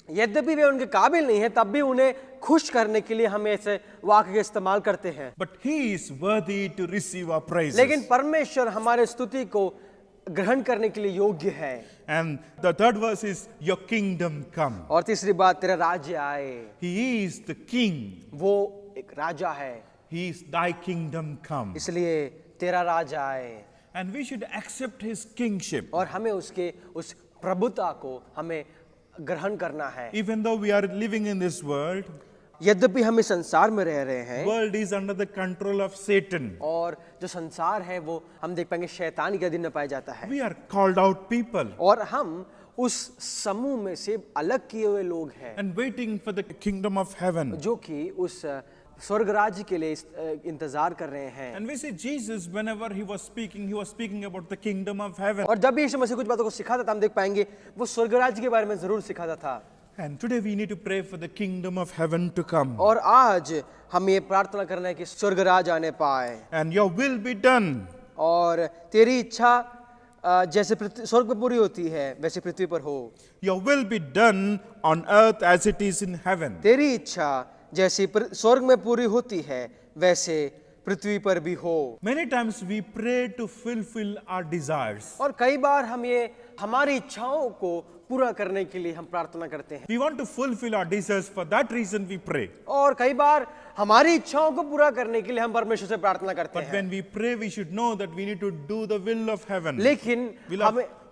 यद्यपि वे उनके काबिल नहीं है, तब भी उन्हें खुश करने के लिए हम ऐसे वाक्य का इस्तेमाल करते हैं। But he is worthy to receive our praises. लेकिन परमेश्वर हमारे स्तुति को ग्रहण करने के लिए योग्य है। And the third verse is, your kingdom come. और तीसरी बात, तेरा राज्य आए। He is the king. वो एक राजा है, He is thy kingdom come. इसलिए तेरा राज आए। And we should accept his kingship. और हमें उसके उस प्रभुता को हमें ग्रहण करना है। Even though we are living in this world, यद्यपि हम इस संसार में रह रहे हैं world is under the control of Satan. और जो संसार है वो हम देख पाएंगे शैतान के अधीन में पाया जाता है, We are called out people और हम उस समूह में से अलग किए हुए लोग हैं and waiting for the kingdom of heaven. जो कि उस स्वर्ग राज्य के लिए इंतजार कर रहे हैं। And we see Jesus, whenever he was speaking about the kingdom of heaven. और जब भी यीशु मसीह कुछ बातों को सिखाता था हम देख पाएंगे वो स्वर्ग राज्य के बारे में जरूर सिखाता था। And today we need to pray for the kingdom of heaven to come. और आज हम ये प्रार्थना करना है कि स्वर्ग राज आने पाए And your will be done और तेरी इच्छा जैसे स्वर्ग में पूरी होती है वैसे पृथ्वी पर हो। Your will be done on earth as it is in heaven. तेरी इच्छा जैसी स्वर्ग में पूरी होती है वैसे पृथ्वी पर भी हो। Many times we pray to fulfill our desires. और कई बार हम ये हमारी इच्छाओं को पूरा करने के लिए हम प्रार्थना करते हैं We want to fulfill our desires, for that reason we pray. और कई बार हमारी इच्छाओं को पूरा करने के लिए हम परमेश्वर से प्रार्थना करते But हैं। when we pray, we should know that we need to do the will of heaven. लेकिन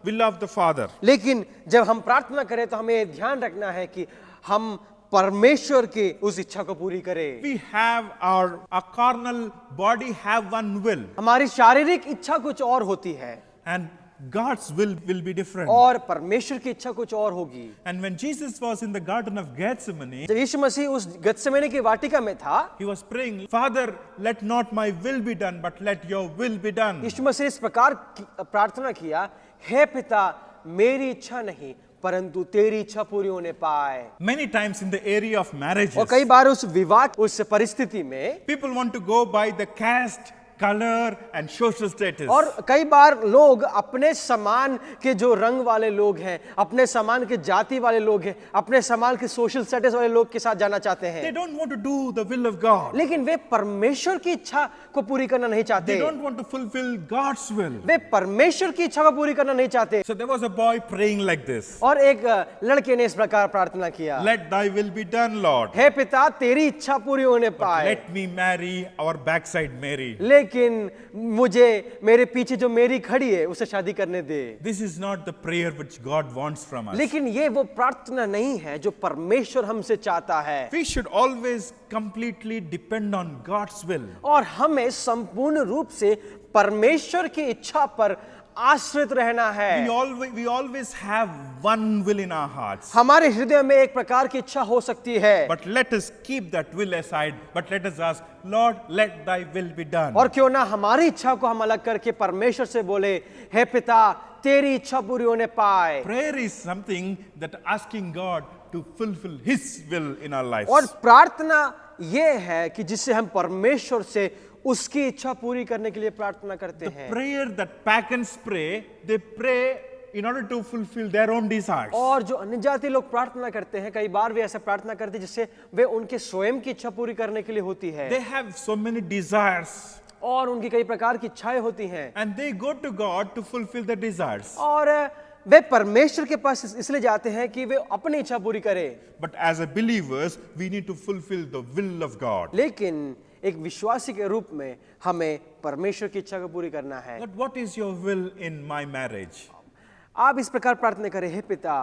Will of the Father. लेकिन जब हम प्रार्थना करें तो हमें ध्यान रखना है कि हम परमेश्वर की उस इच्छा को पूरी करें। We have our carnal body have one will, हमारी शारीरिक इच्छा कुछ और होती है and God's will be different. और परमेश्वर की इच्छा कुछ और होगी। And when Jesus was in the Garden of Gethsemane, जब यीशु मसीह उस गत्सेमने की वाटिका में था, he was praying, Father, let not my will be done, but let your will be done. यीशु मसीह इस प्रकार प्रार्थना किया, हे पिता मेरी इच्छा नहीं परंतु तेरी इच्छा पूरी होने पाए। Many times in the area of marriages, और कई बार उस विवाह उस परिस्थिति में people want to go by the caste, color and social status. और कई बार लोग अपने समान के जो रंग वाले लोग हैं, अपने समान के जाति वाले लोग हैं, अपने समान के सोशल स्टेटस वाले लोग के साथ जाना चाहते They हैं, don't want to do the will of God. लेकिन वे परमेश्वर की इच्छा को पूरी करना नहीं They चाहते। don't want to fulfill God's will. वे परमेश्वर की इच्छा को पूरी करना नहीं चाहते। So there was a boy praying like this. और एक लड़के ने इस प्रकार प्रार्थना किया, Let thy will be done, Lord. हे पिता तेरी इच्छा पूरी होने पाए, Let me marry our backside Mary. लेकिन मुझे मेरे पीछे जो मेरी खड़ी है उसे शादी करने दे। This is not the prayer which God wants from us. लेकिन ये वो प्रार्थना नहीं है जो परमेश्वर हमसे चाहता है। We should always completely depend on God's will. और हमें संपूर्ण रूप से परमेश्वर की इच्छा पर आश्रित रहना है। We always have one will in our hearts. हमारे हृदय में एक प्रकार की इच्छा हो सकती है, But let us keep that will aside. But let us ask, Lord, let thy will be done. और क्यों ना हमारी इच्छा को हम अलग करके परमेश्वर से बोले, हे पिता तेरी इच्छा पूरी होने पाए। Prayer is something that asking God to fulfill his will in our lives. और प्रार्थना ये है कि जिससे हम परमेश्वर से उसकी इच्छा पूरी करने के लिए प्रार्थना करते हैं। Prayer that pagans pray, they pray in order to fulfill their own desires. और जो अन्य जाति लोग प्रार्थना करते हैं, कई बार वे ऐसा प्रार्थना करते हैं जिससे वे उनके स्वयं की इच्छा पूरी करने के लिए होती है, They have so many desires और उनकी कई प्रकार की इच्छाएं होती हैं, and they go to God to fulfill their desires. और वे परमेश्वर के पास इसलिए जाते हैं कि वे अपनी इच्छा पूरी करें। But as a believers, we need to fulfill the will of God. लेकिन एक विश्वासी के रूप में हमें परमेश्वर की इच्छा को पूरी करना है। But what is your will in my marriage? आप इस प्रकार प्रार्थना करें, हे पिता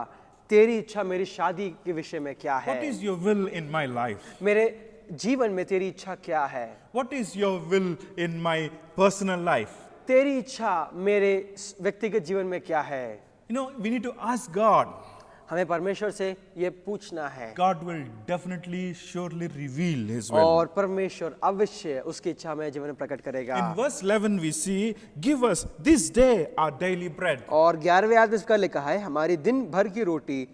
तेरी इच्छा मेरी शादी के विषय में क्या है, What is your will in my life? मेरे जीवन में तेरी इच्छा क्या है, What is your will in my personal life? तेरी इच्छा मेरे व्यक्तिगत जीवन में क्या है। You know, we need to ask God. हमें परमेश्वर से ये पूछना है, God will definitely, surely reveal his will. और परमेश्वर अवश्य उसकी इच्छा में जीवन में प्रकट करेगा। In verse 11 we see, give us this day our daily bread. और 11वें आयत में इसका लिखा है, हमारी दिन भर की रोटी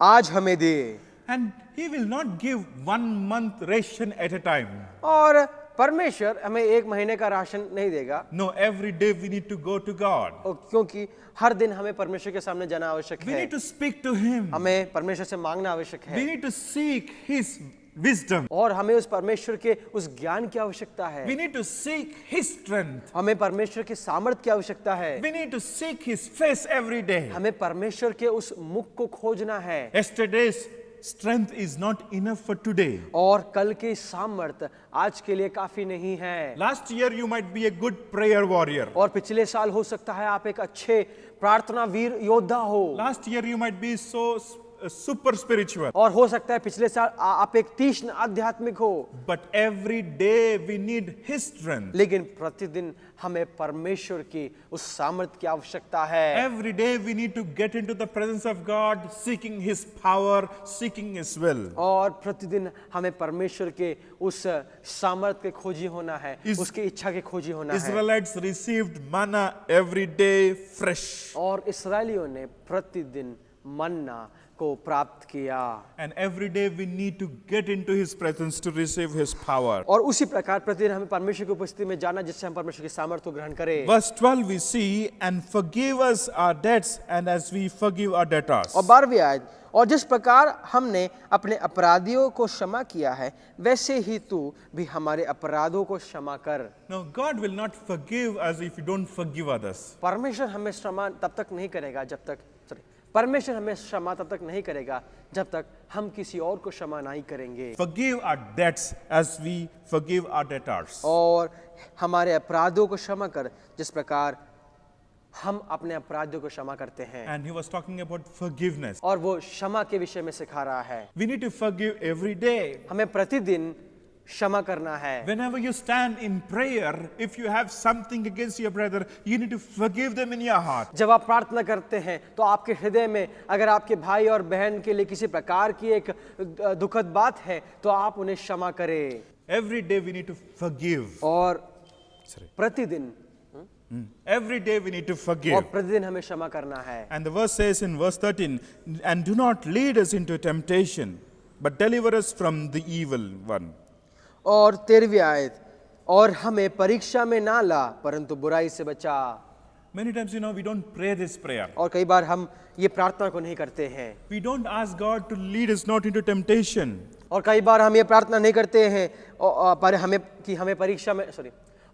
आज हमें दे। And he will not give 1 month ration at a time. और परमेश्वर हमें एक महीने का राशन नहीं देगा, No, every day we need to go to God. और क्योंकि हर दिन हमें परमेश्वर के सामने जाना आवश्यक We है, need to speak to him. हमें परमेश्वर से मांगना आवश्यक We है, need to seek his wisdom. और हमें उस परमेश्वर के उस ज्ञान की आवश्यकता है, We need to seek his strength. हमें परमेश्वर के सामर्थ्य की आवश्यकता है, We need to seek his face every day. हमें परमेश्वर के उस मुख को खोजना है। Yesterday's strength is not enough for today. और कल की सामर्थ्य आज के लिए काफी नहीं है। Last year you might be a good prayer warrior. और पिछले साल हो सकता है आप एक अच्छे प्रार्थना वीर योद्धा हो। Last year you might be so super spiritual. और हो सकता है पिछले साल आप एक तीक्ष्ण आध्यात्मिक हो, But every day we need His strength. लेकिन प्रतिदिन हमें परमेश्वर की उस सामर्थ्य की आवश्यकता है। Every day we need to get into the presence of God, seeking His power, seeking His will. और प्रतिदिन हमें परमेश्वर के उस सामर्थ्य के खोजी होना है, उसकी इच्छा के खोजी होना है। Israelites received manna every day fresh. और इस्राएलियों ने प्रतिदिन मन्ना को प्राप्त किया। And every day we need to get into His presence to receive His power. और उसी प्रकार प्रतिदिन हमें परमेश्वर की उपस्थिति में जाना, जिससे हम परमेश्वर की सामर्थ्य को ग्रहण करें। Verse 12 we see, and forgive us our debts and as we forgive our debtors. और 12वीं आयत, और जिस प्रकार हमने अपने अपराधियों को क्षमा किया है, वैसे ही तू भी हमारे अपराधों को क्षमा कर। Now God will not forgive us if you don't forgive others. परमेश्वर हमें क्षमा तब तक नहीं करेगा जब तक परमेश्वर हमें क्षमा तब तक नहीं करेगा जब तक हम किसी और को क्षमा नहीं करेंगे। Forgive our debts as we forgive our debtors. और हमारे अपराधों को क्षमा कर जिस प्रकार हम अपने अपराधियों को क्षमा करते हैं। And he was talking about forgiveness. और वो क्षमा के विषय में सिखा रहा है। We need to forgive every day. हमें प्रतिदिन क्षमा करना है। Whenever you stand in prayer, if you have something against your brother, you need to forgive them in your heart. जब आप प्रार्थना करते हैं तो आपके हृदय में अगर आपके भाई और बहन के लिए किसी प्रकार की एक दुखद बात है तो आप उन्हें क्षमा करें। Every day we need to forgive. और प्रतिदिन Every day we need to और forgive. प्रतिदिन हमें क्षमा करना है। And the verse says in verse 13, and do not lead us into temptation, but deliver us from the evil one. और 13वीं आयत, और हमें परीक्षा में ना ला परंतु बुराई से बचा। Many times, we don't pray this prayer. और कई बार हम ये प्रार्थना को नहीं करते हैं। We don't ask God to lead us not into temptation. और कई बार हम ये प्रार्थना नहीं करते हैं पर हमें परीक्षा में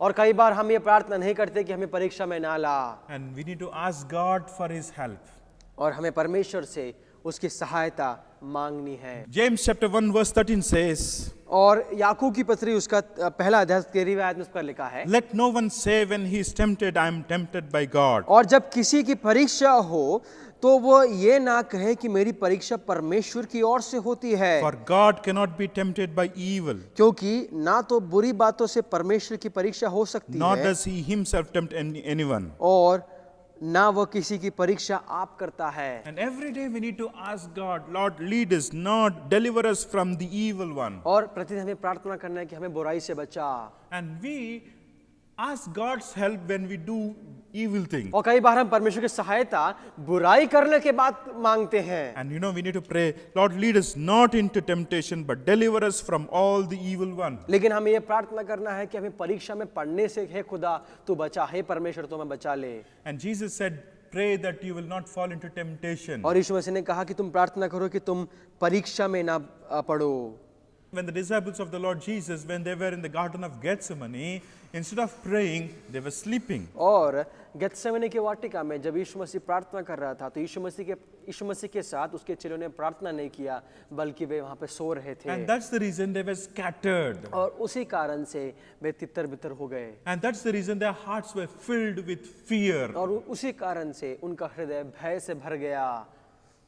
और कई बार हम ये प्रार्थना नहीं करते कि हमें परीक्षा में ना ला। And we need to ask God for His help. और हमें परमेश्वर से उसकी सहायता मांगनी है। James chapter 1 verse 13 says, और याकूब की पत्री उसका पहला अध्याय 13वीं आयत में उस पर लिखा है, let no one say when he is tempted, I am tempted by God. और जब किसी की परीक्षा हो तो वो ये ना कहे कि मेरी परीक्षा परमेश्वर की ओर से होती है। For God cannot be tempted by evil, क्योंकि ना तो बुरी बातों से परमेश्वर की परीक्षा हो सकती nor है does He Himself tempt anyone. और ना वो किसी की परीक्षा आप करता है। And every day we need to ask God, Lord, lead us, not deliver us from the evil one. और प्रतिदिन हमें प्रार्थना करना है कि हमें बुराई से बचा। And we ask God's help when we do evil things. और कई बार हम परमेश्वर की सहायता बुराई करने के बाद मांगते हैं। And we need to pray, Lord, lead us not into temptation, but deliver us from all the evil one. लेकिन हमें ये प्रार्थना करना है कि हमें परीक्षा में पढ़ने से हे खुदा तू बचा, हे परमेश्वर तू हमें बचा ले। And Jesus said, pray that you will not fall into temptation. और यीशु मसीह ने कहा कि तुम प्रार्थना करो कि तुम परीक्षा में ना पड़ो। When the disciples of the Lord Jesus, when they were in the Garden of Gethsemane, instead of praying, they were sleeping. और गेत्सेमनी की वाटिका में जब यीशु मसीह प्रार्थना कर रहा था तो यीशु मसीह के साथ उसके चेलों ने प्रार्थना नहीं किया बल्कि वे वहां पे सो रहे थे। And that's the reason they were scattered. और उसी कारण से वे तितर-बितर हो गए। And that's the reason their hearts were filled with fear. और उसी कारण से उनका हृदय भय से भर गया।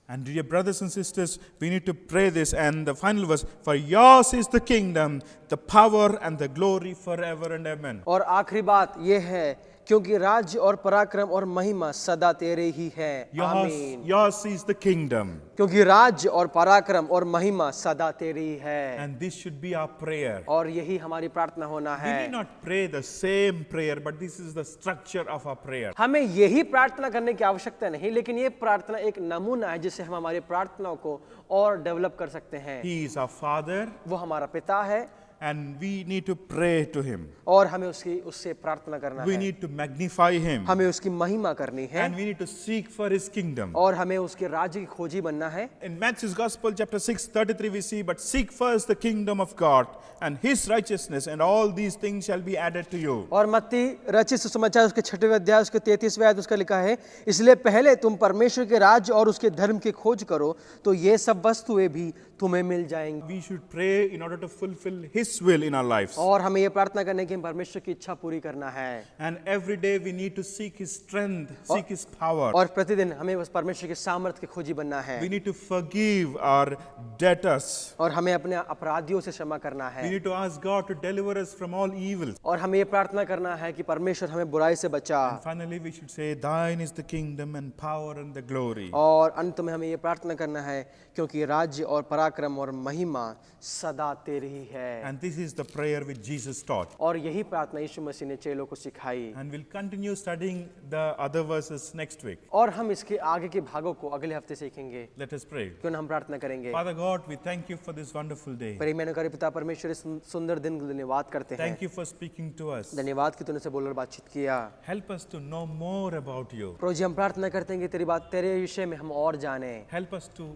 And dear brothers and sisters, we need to pray this. And the final verse, for yours is the kingdom, the power and the glory forever and amen. और आखिरी बात ये है क्योंकि राज्य और पराक्रम और महिमा सदा तेरे ही है। आमीन। Yours is the kingdom. क्योंकि राज्य और पराक्रम और महिमा सदा तेरी ही है। And this should be our prayer. और यही हमारी प्रार्थना होना We है। need not pray the same prayer, but this is the structure of our prayer. हमें यही प्रार्थना करने की आवश्यकता नहीं, लेकिन ये प्रार्थना एक नमूना है जिससे हम हमारी प्रार्थनाओं को और डेवलप कर सकते हैं। He is our Father, वो हमारा पिता है and we need to pray to Him. और हमें उससे प्रार्थना करना We है। need to magnify Him. हमें उसकी महिमा करनी है And we need to seek for His kingdom. और हमें उसके राज्य की खोजी बनना है। In Matthew's Gospel, chapter 6:33, we see, but seek first the kingdom of God and His righteousness, and all these things shall be added to you. और मत्ती रचित सुसमाचार उसके 6वें अध्याय उसके 33वें आयत उसका लिखा है, इसलिए पहले तुम परमेश्वर के राज्य और उसके धर्म की खोज करो तो ये सब वस्तुएं भी तुम्हें मिल जाएंगी। We should pray in order to fulfill His will in our lives. और हमें ये प्रार्थना करने की परमेश्वर की इच्छा पूरी करना है। And every day we need to seek His strength, seek His power. और प्रतिदिन हमें उस परमेश्वर के सामर्थ्य के खोजी बनना है। We need to forgive our debtors. और हमें अपने अपराधियों से क्षमा करना We है। need to ask God to deliver us from all evil. और हमें ये प्रार्थना करना है कि परमेश्वर हमें बुराई से बचा। Finally, we should say, Thine is the kingdom and power and the glory. और अंत में हमें ये प्रार्थना करना है क्योंकि राज्य और पराक्रम और महिमा सदा तेरी ही है। And this is the prayer which Jesus taught. और यही प्रार्थना यीशु मसीह ने चेलों को सिखाई। And we'll continue studying the other verses next week. और हम इसके आगे के भागों को अगले हफ्ते सीखेंगे। Let us pray. क्यों ना हम प्रार्थना करेंगे। Father God, we thank you for this wonderful day. परिमेनकारी पिता परमेश्वर इस सुंदर दिन के लिए धन्यवाद करते हैं। Thank you for speaking to us. धन्यवाद कि तूने से बोलकर बातचीत किया। Help us to know more about you. प्रभु जी हम प्रार्थना करते हैं कि तेरी बात तेरे विषय में हम और जाने। Help us to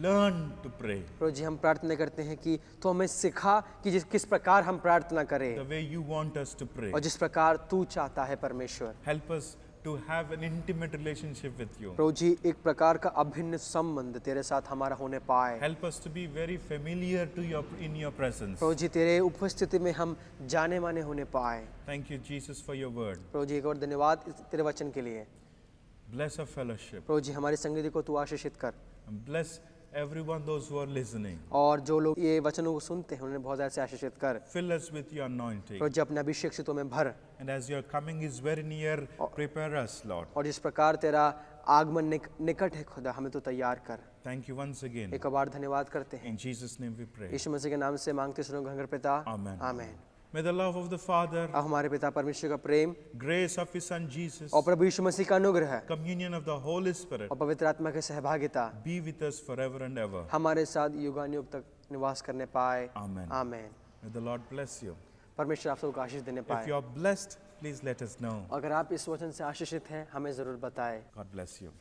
learn to pray प्रभु जी हम प्रार्थना करते हैं कि तू हमें सिखा कि किस प्रकार हम प्रार्थना करें the way you want us to pray. और जिस प्रकार तू चाहता है परमेश्वर। Help us to have an intimate relationship with you. प्रभु जी एक प्रकार का अभिन्न संबंध तेरे साथ हमारा होने पाए। Help us to be very familiar to in your presence. प्रभु जी तेरे उपस्थिति में हम जाने माने होने पाए। Thank you, Jesus, for your word. प्रभु जी एक और धन्यवाद तेरे वचन के लिए। Bless our fellowship प्रभु जी हमारी संगति को तू आशीषित कर and bless everyone, those who are listening. और जो लोग ये वचनों को सुनते हैं उन्हें बहुत ज़्यादा से आशीषित कर। Fill us with your anointing. प्रभु जी अपने अभिषेक से तुम्हें भर। And as your coming is very near, prepare us, Lord. और जिस प्रकार तेरा आगमन निकट है खुदा हमें तो तैयार कर। Thank you once again. एक बार धन्यवाद करते हैं। In Jesus' name we pray. यीशु मसीह के नाम से मांगते सुनो घर पिता। Amen. आमीन। May the love of the Father, अब हमारे पिता परमेश्वर का प्रेम grace of His Son Jesus, और प्रभु यीशु मसीह का अनुग्रह communion of the Holy Spirit और पवित्र आत्मा की सहभागिता be with us forever and ever. हमारे साथ युगानुयुग तक निवास करने पाए। Amen. आमीन। May the Lord bless you. परमेश्वर आप सबको आशीष देने If पाए। you are blessed, please let us know. अगर आप इस वचन से आशीषित हैं हमें जरूर बताएं। God bless you.